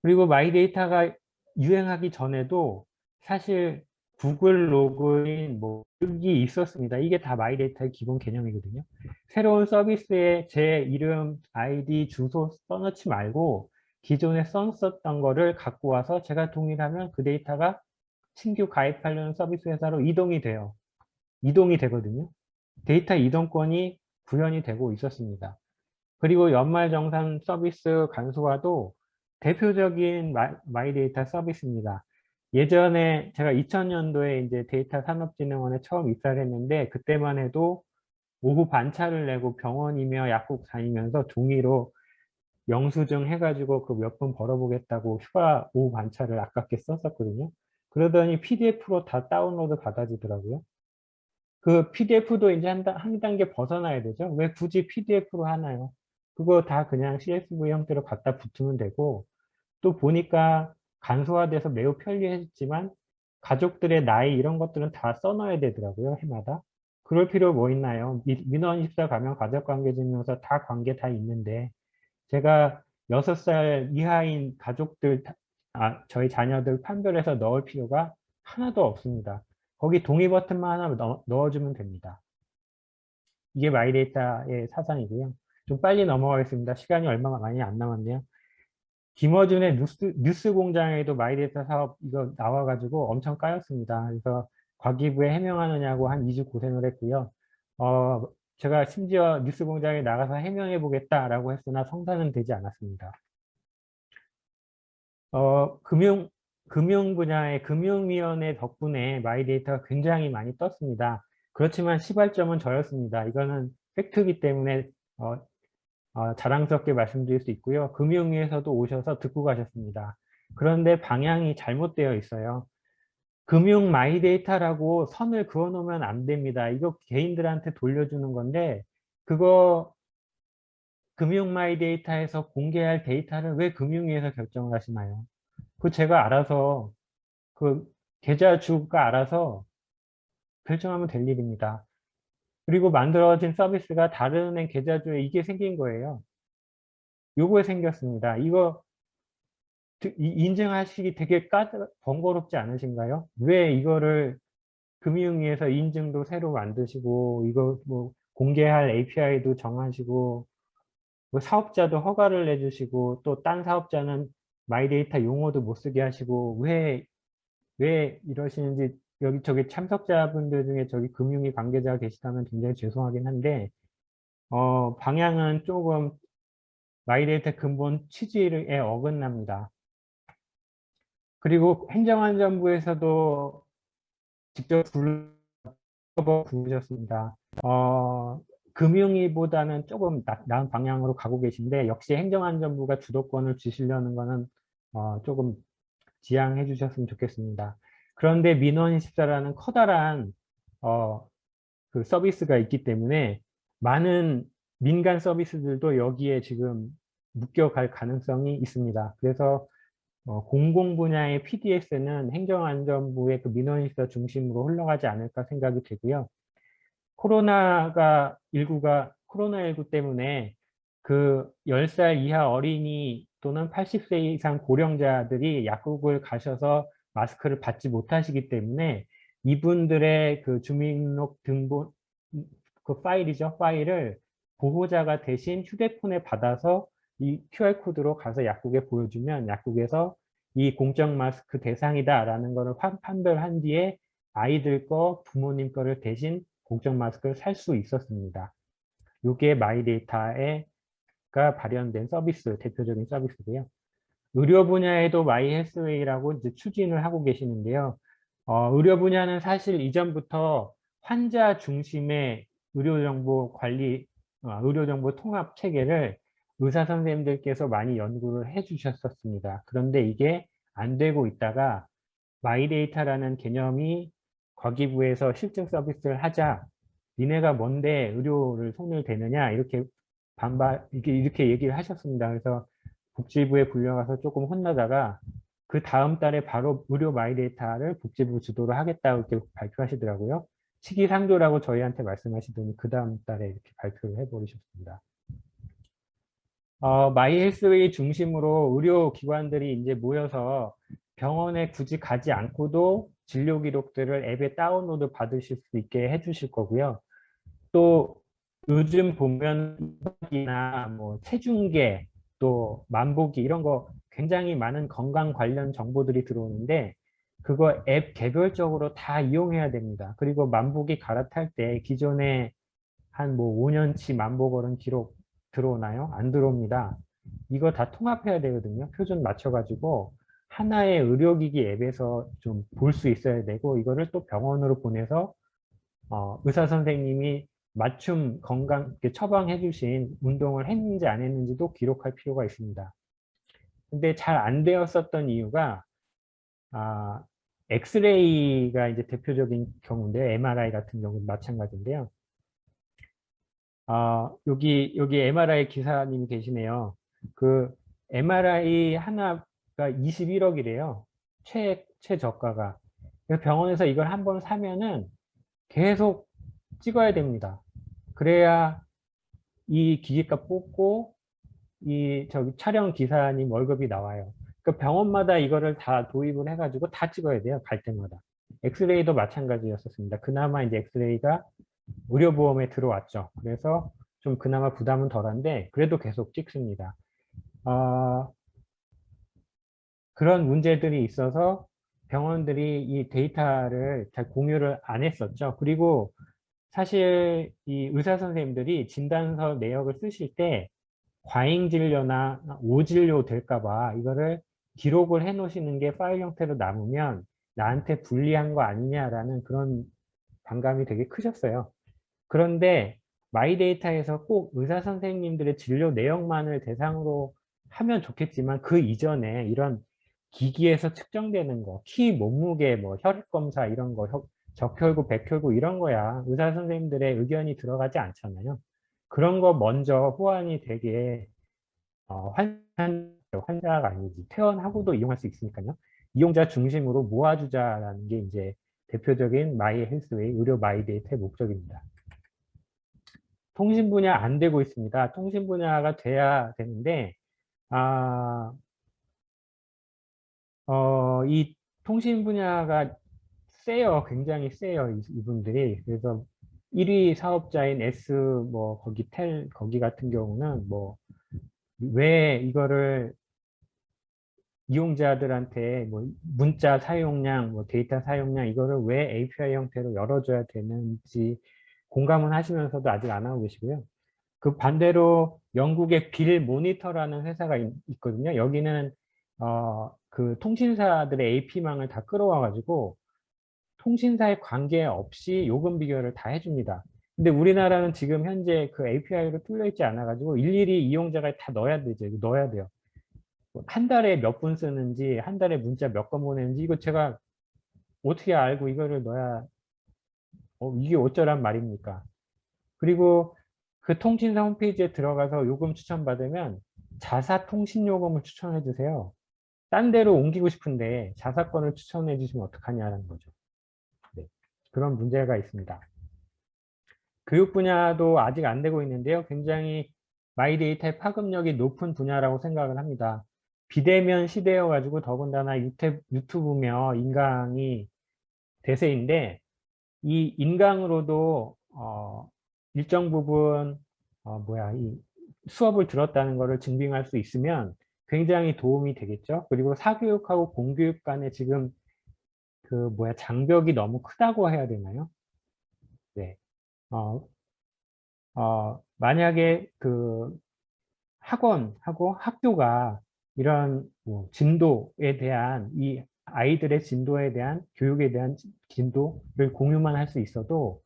그리고 마이데이터가 유행하기 전에도 사실 구글 로그인 뭐 여기 있었습니다. 이게 다 마이데이터의 기본 개념이거든요. 새로운 서비스에 제 이름, 아이디, 주소 써넣지 말고 기존에 썼었던 거를 갖고 와서 제가 동일하면 그 데이터가 신규 가입하려는 서비스 회사로 이동이 돼요. 이동이 되거든요. 데이터 이동권이 구현이 되고 있었습니다. 그리고 연말정산 서비스 간소화도 대표적인 마이데이터 서비스입니다. 예전에 제가 2000년도에 이제 데이터 산업진흥원에 처음 입사를 했는데 그때만 해도 오후 반차를 내고 병원이며 약국 다니면서 종이로 영수증 해가지고 그 몇 분 벌어보겠다고 휴가 오후 반차를 아깝게 썼었거든요. 그러더니 PDF로 다 다운로드 받아지더라고요. 그 PDF도 이제 한 단계 벗어나야 되죠. 왜 굳이 PDF로 하나요? 그거 다 그냥 CSV 형태로 갖다 붙으면 되고, 또 보니까 간소화돼서 매우 편리했지만 가족들의 나이 이런 것들은 다 써놔야 되더라고요, 해마다. 그럴 필요 뭐 있나요? 민원 입사 가면 가족관계증명서 다 관계 다 있는데 제가 6살 이하인 가족들, 저희 자녀들 판별해서 넣을 필요가 하나도 없습니다. 거기 동의 버튼만 하나 넣어주면 됩니다. 이게 마이데이터의 사상이고요. 좀 빨리 넘어가겠습니다. 시간이 얼마 많이 안 남았네요. 김어준의 뉴스 공장에도 마이데이터 사업 이거 나와가지고 엄청 까였습니다. 그래서 과기부에 해명하느냐고 한 2주 고생을 했고요. 어, 제가 심지어 뉴스 공장에 나가서 해명해 보겠다라고 했으나 성사는 되지 않았습니다. 금융 분야의 금융위원회 덕분에 마이데이터가 굉장히 많이 떴습니다. 그렇지만 시발점은 저였습니다. 이거는 팩트이기 때문에 자랑스럽게 말씀드릴 수 있고요. 금융위에서도 오셔서 듣고 가셨습니다. 그런데 방향이 잘못되어 있어요. 금융 마이데이터라고 선을 그어 놓으면 안 됩니다. 이거 개인들한테 돌려주는 건데 그거 금융 마이데이터에서 공개할 데이터를 왜 금융위에서 결정을 하시나요? 그 제가 알아서 그 계좌주가 알아서 결정하면 될 일입니다. 그리고 만들어진 서비스가 다른 애 계좌주에 이게 생긴 거예요. 요거에 생겼습니다. 이거 인증하시기 되게 번거롭지 않으신가요? 왜 이거를 금융위에서 인증도 새로 만드시고 이거 뭐 공개할 API도 정하시고 뭐 사업자도 허가를 내주시고 또 딴 사업자는 마이데이터 용어도 못 쓰게 하시고 왜 이러시는지 여기 저기 참석자분들 중에 저기 금융위 관계자가 계시다면 굉장히 죄송하긴 한데 방향은 조금 마이데이터 근본 취지에 어긋납니다. 그리고 행정안전부에서도 직접 부르셨습니다. 금융위보다는 조금 나은 방향으로 가고 계신데 역시 행정안전부가 주도권을 주시려는 거는 조금 지양해 주셨으면 좋겠습니다. 그런데 민원24라는 커다란 그 서비스가 있기 때문에 많은 민간 서비스들도 여기에 지금 묶여갈 가능성이 있습니다. 그래서 공공 분야의 PDS는 행정안전부의 그 민원24 중심으로 흘러가지 않을까 생각이 되고요. 코로나19 때문에 그 10살 이하 어린이 또는 80세 이상 고령자들이 약국을 가셔서 마스크를 받지 못하시기 때문에 이분들의 그 주민등록 등본 그 파일이죠. 파일을 보호자가 대신 휴대폰에 받아서 이 QR코드로 가서 약국에 보여주면 약국에서 이 공적 마스크 대상이다라는 것을 판별한 뒤에 아이들 거, 부모님 거를 대신 공적 마스크를 살 수 있었습니다. 이게 마이데이터가 발현된 서비스, 대표적인 서비스고요. 의료 분야에도 마이헬스웨이라고 이제 추진을 하고 계시는데요. 의료 분야는 사실 이전부터 환자 중심의 의료정보 관리, 의료정보 통합 체계를 의사 선생님들께서 많이 연구를 해 주셨었습니다. 그런데 이게 안 되고 있다가 마이데이터라는 개념이 과기부에서 실증 서비스를 하자 니네가 뭔데 의료를 손을 대느냐 이렇게 얘기를 하셨습니다. 그래서 복지부에 불려가서 조금 혼나다가 그 다음 달에 바로 의료 마이데이터를 복지부 주도로 하겠다고 이렇게 발표하시더라고요. 시기상조라고 저희한테 말씀하시더니 그 다음 달에 이렇게 발표를 해버리셨습니다. 마이헬스웨이 중심으로 의료기관들이 이제 모여서 병원에 굳이 가지 않고도 진료 기록들을 앱에 다운로드 받으실 수 있게 해주실 거고요. 또 요즘 보면 이나 뭐 체중계 또 만보기 이런 거 굉장히 많은 건강 관련 정보들이 들어오는데 그거 앱 개별적으로 다 이용해야 됩니다. 그리고 만보기 갈아탈 때 기존에 한 뭐 5년치 만보걸은 기록 들어오나요? 안 들어옵니다. 이거 다 통합해야 되거든요. 표준 맞춰가지고 하나의 의료기기 앱에서 좀 볼 수 있어야 되고 이거를 또 병원으로 보내서 의사 선생님이 맞춤 건강 이렇게 처방해 주신 운동을 했는지 안 했는지도 기록할 필요가 있습니다. 근데 잘 안 되었었던 이유가 아, 엑스레이가 이제 대표적인 경우인데요. MRI 같은 경우는 마찬가지인데요. 여기 MRI 기사님이 계시네요. 그 MRI 하나가 21억이래요. 최저가가. 그래서 병원에서 이걸 한번 사면은 계속 찍어야 됩니다. 그래야 이 기계값 뽑고 이 저기 촬영 기사님 월급이 나와요. 그 병원마다 이거를 다 도입을 해가지고 다 찍어야 돼요. 갈 때마다. 엑스레이도 마찬가지였었습니다. 그나마 이제 엑스레이가 의료보험에 들어왔죠. 그래서 좀 그나마 부담은 덜한데 그래도 계속 찍습니다. 어, 그런 문제들이 있어서 병원들이 이 데이터를 잘 공유를 안 했었죠. 그리고 사실 이 의사 선생님들이 진단서 내역을 쓰실 때 과잉 진료나 오진료 될까 봐 이거를 기록을 해 놓으시는 게 파일 형태로 남으면 나한테 불리한 거 아니냐라는 그런 반감이 되게 크셨어요. 그런데 마이데이터에서 꼭 의사 선생님들의 진료 내역만을 대상으로 하면 좋겠지만 그 이전에 이런 기기에서 측정되는 거, 키 몸무게, 뭐 혈액 검사 이런 거, 적혈구, 백혈구 이런 거야 의사 선생님들의 의견이 들어가지 않잖아요. 그런 거 먼저 호환이 되게 환자가 아니지 퇴원하고도 이용할 수 있으니까요. 이용자 중심으로 모아주자라는 게 이제 대표적인 마이 헬스웨이 의료 마이데이터의 목적입니다. 통신 분야 안 되고 있습니다. 통신 분야가 돼야 되는데, 아, 이 통신 분야가 세요. 굉장히 세요. 이분들이. 그래서 1위 사업자인 S, 뭐, 거기 같은 경우는 뭐, 왜 이거를 이용자들한테 뭐, 문자 사용량, 뭐, 데이터 사용량, 이거를 왜 API 형태로 열어줘야 되는지 공감은 하시면서도 아직 안 하고 계시고요. 그 반대로 영국의 빌 모니터라는 회사가 있거든요. 여기는 그 통신사들의 AP망을 다 끌어와 가지고 통신사에 관계없이 요금 비교를 다 해줍니다. 근데 우리나라는 지금 현재 그 API로 뚫려 있지 않아 가지고 일일이 이용자가 다 넣어야 되죠. 이거 넣어야 돼요. 한 달에 몇 분 쓰는지, 한 달에 문자 몇 건 보내는지 이거 제가 어떻게 알고 이거를 넣어야 이게 어쩌란 말입니까? 그리고 그 통신사 홈페이지에 들어가서 요금 추천받으면 자사 통신 요금을 추천해 주세요. 딴 데로 옮기고 싶은데 자사권을 추천해 주시면 어떡하냐는 거죠. 네. 그런 문제가 있습니다. 교육 분야도 아직 안 되고 있는데요. 굉장히 마이데이터의 파급력이 높은 분야라고 생각을 합니다. 비대면 시대여가지고 더군다나 유튜브며 인강이 대세인데 이 인강으로도 일정 부분 이 수업을 들었다는 것을 증빙할 수 있으면 굉장히 도움이 되겠죠. 그리고 사교육하고 공교육 간에 지금 장벽이 너무 크다고 해야 되나요? 네. 어, 만약에 그 학원하고 학교가 이런 뭐 진도에 대한 이 아이들의 진도에 대한 교육에 대한 진도를 공유만 할 수 있어도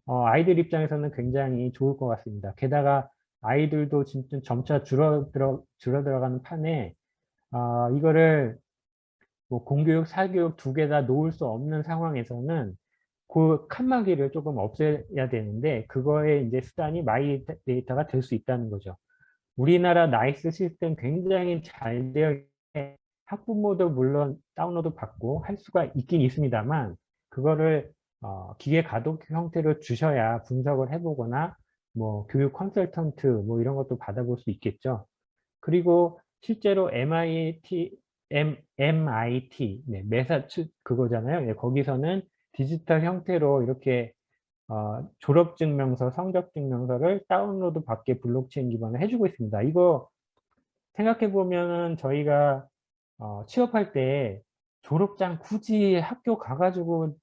아이들 입장에서는 굉장히 좋을 것 같습니다. 게다가 아이들도 진짜 점차 줄어들어가는 판에 이거를 뭐 공교육, 사교육 두 개 다 놓을 수 없는 상황에서는 그 칸막이를 조금 없애야 되는데 그거에 이제 수단이 마이 데이터가 될 수 있다는 거죠. 우리나라 나이스 시스템 굉장히 잘 되어 있는데 학부모도 물론 다운로드 받고 할 수가 있긴 있습니다만 그거를 기계 가독 형태로 주셔야 분석을 해보거나 뭐 교육 컨설턴트 뭐 이런 것도 받아볼 수 있겠죠. 그리고 실제로 MIT, 네, 그거잖아요. 예, 거기서는 디지털 형태로 이렇게 졸업증명서, 성적증명서를 다운로드 받게 블록체인 기반을 해주고 있습니다. 이거 생각해 보면은 저희가 취업할 때 졸업장 굳이 학교 가가지고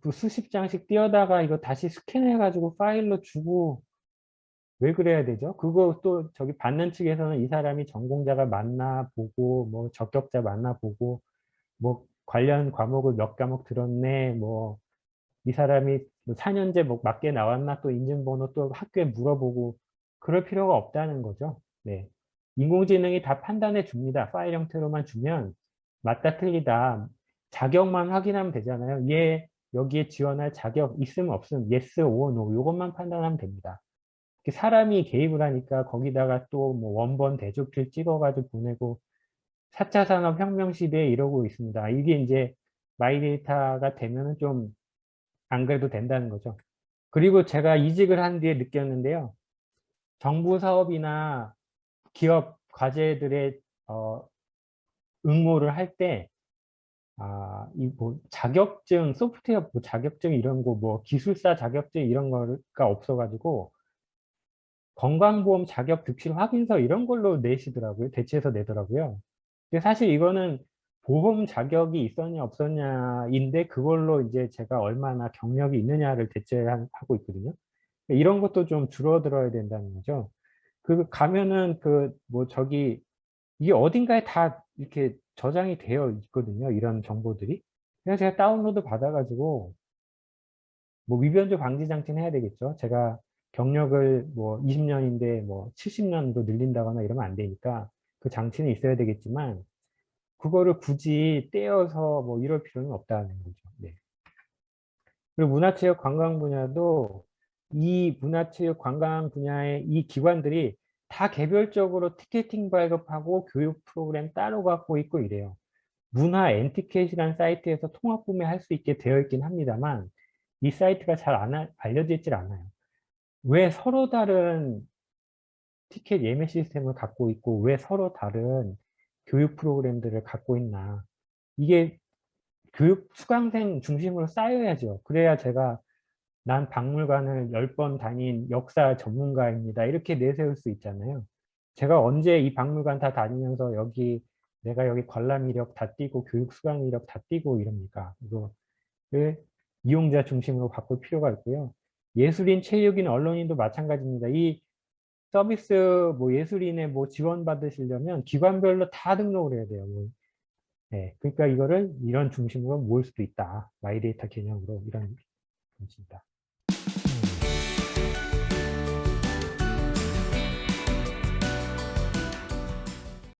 그 수십 장씩 띄어다가 이거 다시 스캔해가지고 파일로 주고 왜 그래야 되죠? 그거 또 저기 받는 측에서는 이 사람이 전공자가 맞나 보고 뭐 적격자 맞나 보고 뭐 관련 과목을 몇 과목 들었네 뭐 이 사람이 뭐 4년제 뭐 맞게 나왔나 또 인증번호 또 학교에 물어보고 그럴 필요가 없다는 거죠. 네. 인공지능이 다 판단해 줍니다. 파일 형태로만 주면 맞다 틀리다 자격만 확인하면 되잖아요. 얘 여기에 지원할 자격 있음 없음 yes or no 요것만 판단하면 됩니다. 사람이 개입을 하니까 거기다가 또 뭐 원본 대조필 찍어가지고 보내고 4차 산업혁명 시대에 이러고 있습니다. 이게 이제 마이데이터가 되면은 좀 안 그래도 된다는 거죠. 그리고 제가 이직을 한 뒤에 느꼈는데요. 정부 사업이나 기업 과제들의 응모를 할 때, 이 뭐 자격증, 소프트웨어 뭐 자격증 이런 거, 뭐 기술사 자격증 이런 거가 없어가지고 건강보험 자격 득실 확인서 이런 걸로 내시더라고요. 대체해서 내더라고요. 근데 사실 이거는 보험 자격이 있었냐 없었냐인데 그걸로 이제 제가 얼마나 경력이 있느냐를 대체하고 있거든요. 이런 것도 좀 줄어들어야 된다는 거죠. 그 가면은 그 뭐 저기 이게 어딘가에 다 이렇게 저장이 되어 있거든요. 이런 정보들이. 그래서 제가 다운로드 받아가지고 뭐 위변조 방지 장치는 해야 되겠죠. 제가 경력을 뭐 20년인데 뭐 70년도 늘린다거나 이러면 안 되니까 그 장치는 있어야 되겠지만 그거를 굳이 떼어서 뭐 이럴 필요는 없다는 거죠. 네. 그리고 문화체육 관광 분야도 이 문화체육 관광 분야의 이 기관들이 다 개별적으로 티켓팅 발급하고 교육 프로그램 따로 갖고 있고 이래요. 문화 엔티켓이라는 사이트에서 통합 구매할 수 있게 되어 있긴 합니다만 이 사이트가 잘 알려져 있질 않아요. 왜 서로 다른 티켓 예매 시스템을 갖고 있고 왜 서로 다른 교육 프로그램들을 갖고 있나. 이게 교육 수강생 중심으로 쌓여야죠. 그래야 제가 난 박물관을 10번 다닌 역사 전문가입니다. 이렇게 내세울 수 있잖아요. 제가 언제 이 박물관 다 다니면서 내가 여기 관람 이력 다 띄고 교육 수강 이력 다 띄고 이럽니까? 이거를 이용자 중심으로 바꿀 필요가 있고요. 예술인, 체육인, 언론인도 마찬가지입니다. 이 서비스 뭐 예술인에 뭐 지원 받으시려면 기관별로 다 등록을 해야 돼요. 뭐. 네, 그러니까 이거를 이런 중심으로 모을 수도 있다. 마이데이터 개념으로 이런 것입니다.